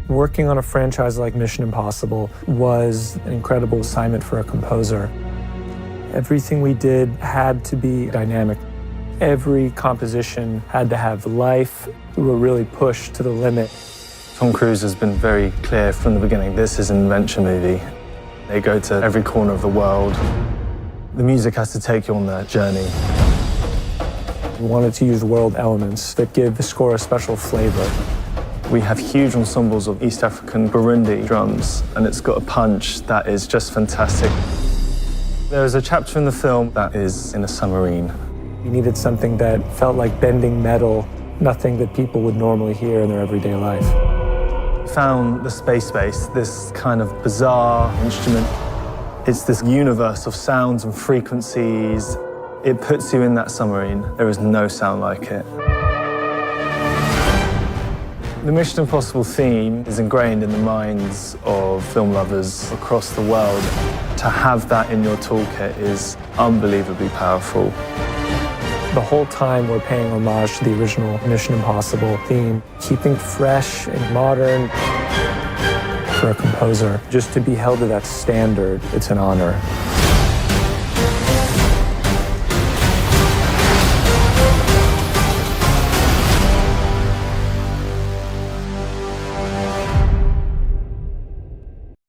Working on a franchise like Mission Impossible was an incredible assignment for a composer. Everything we did had to be dynamic. Every composition had to have life. We were really pushed to the limit. Tom Cruise has been very clear from the beginning, this is an adventure movie. They go to every corner of the world. The music has to take you on that journey. We wanted to use world elements that give the score a special flavor. We have huge ensembles of East African Burundi drums, and it's got a punch that is just fantastic. There is a chapter in the film that is in a submarine. We needed something that felt like bending metal, nothing that people would normally hear in their everyday life. We found the space bass, this kind of bizarre instrument. It's this universe of sounds and frequencies. It puts you in that submarine. There is no sound like it. The Mission Impossible theme is ingrained in the minds of film lovers across the world. To have that in your toolkit is unbelievably powerful. The whole time we're paying homage to the original Mission Impossible theme, keeping fresh and modern. For a composer, just to be held to that standard, it's an honor.